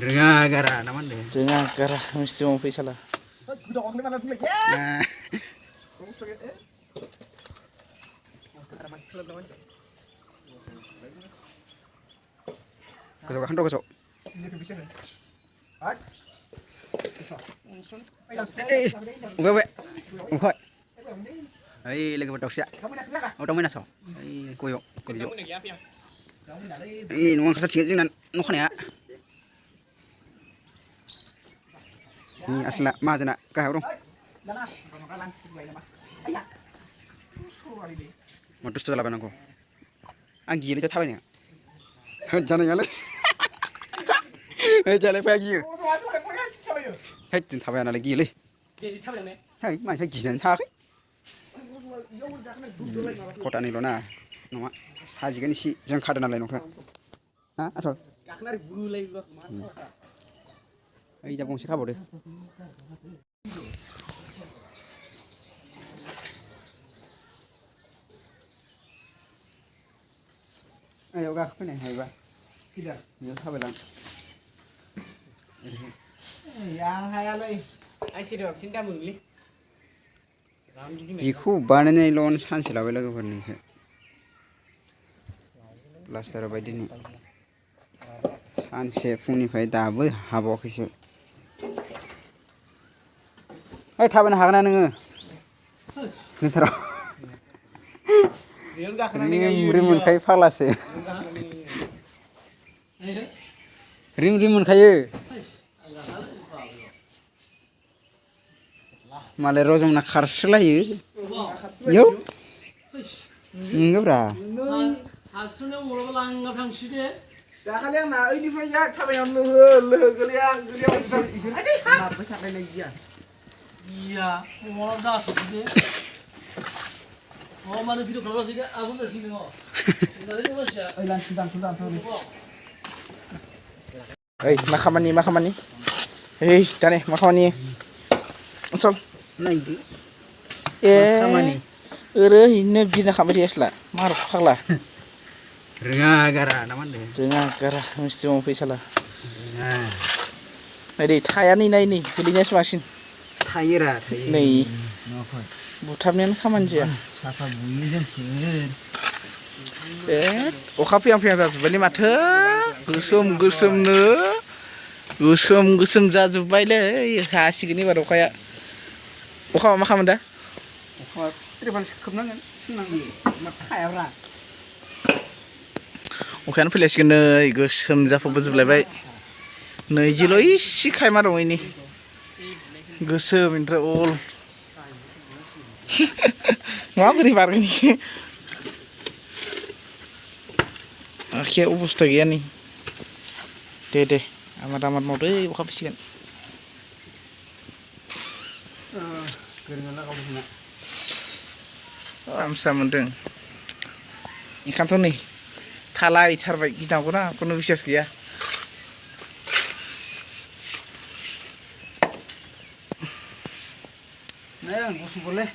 रोङा गारा ना मा होनदों रोङा गारा मिस्थि मावनो फैसाला गोजौ गाखांथ' गोजौ बबे बबे ओइ लोगोफोर दाउसिया दाउ मैनासआव ओइ गयाव गोजौ ओइ न'आ ओंखारसिगोन जोंना न' खानाया आसोला माहाजोना गाहायाव दं मा दुस्थ' जालाबायनांगौ आं गियोलै दा थाबायनो होद जानाय नङालै होद जानाय फैया गियो होद जों थाबाया नालाय गियोलै है मानसिया गिनानै थायाखै खथानिल' ना नङा साजिगोन इसे जों खादों नालाय न'खौ हा आसल ओइ जा गंसे खाबावदो आयाव गाखोफैनो हायोबा बेयाव थाबायलां आं हायालै बेखौ बानायनायल'नो सानसे लाबाय लोगोफोरनिखौ प्लास्टार बायदिनि सानसे फुंनिफ्राय दाबो हाबावाखैसो ओइ थाबायनो हागोन ना नोङो रिम मोनखायो फाग्लासो रिम मोनखायो मालाय रजंना खारसोलायो इयाव नोंगोब्रा हास्रोनायाव मराबा लांना थांसै दे दाखालि आंना ओइनिफ्राय जा थाबायनायाव लोहो गोलैया मारबाय थाखायलाय गिया अमानाव दासोसै दे मानो भिडिअ खालामासै दे आबो होनोसै नोङो ओइ दानथ' ओइ मा खामानि ओइ दाने मा खामानि आसल नायदो ए ओरैनो बिना खालामबाय थायासैला मार फाग्ला रोङा गारा ना मा होनदों रोङा गारा मिस्थि मावनो फैसाला नै थाया नै गोलैनायासो बांसिन थायोरा नै बुथारनायानो खामानि जाया साफा बुयो जोंफोर ए अखा फैहां जाजोब्बायलै माथो गोसोमनो गोसोम जाजोब्बायलै हासिगोन एबार अखाया मा खालामो दा अखा त्रिपाल खोबनांगोन सोंनांगोन थायाब्रा अखायानो फैलायसिगोन नै गोसोम जाफबजोबलायबाय नैजिल' इसे खायमा दं इनि गोसोम ओमफ्राय अल माबोरै बारगोन इखो आखाया अबस्था गैया नै दे आमाद मावदो अखा फैसिगोन आमसा मोन्दों ओंखायनोथ' नै थालायथारबाय गिनांगौना खुनु बिसास गैया नै आं गुसुबोलै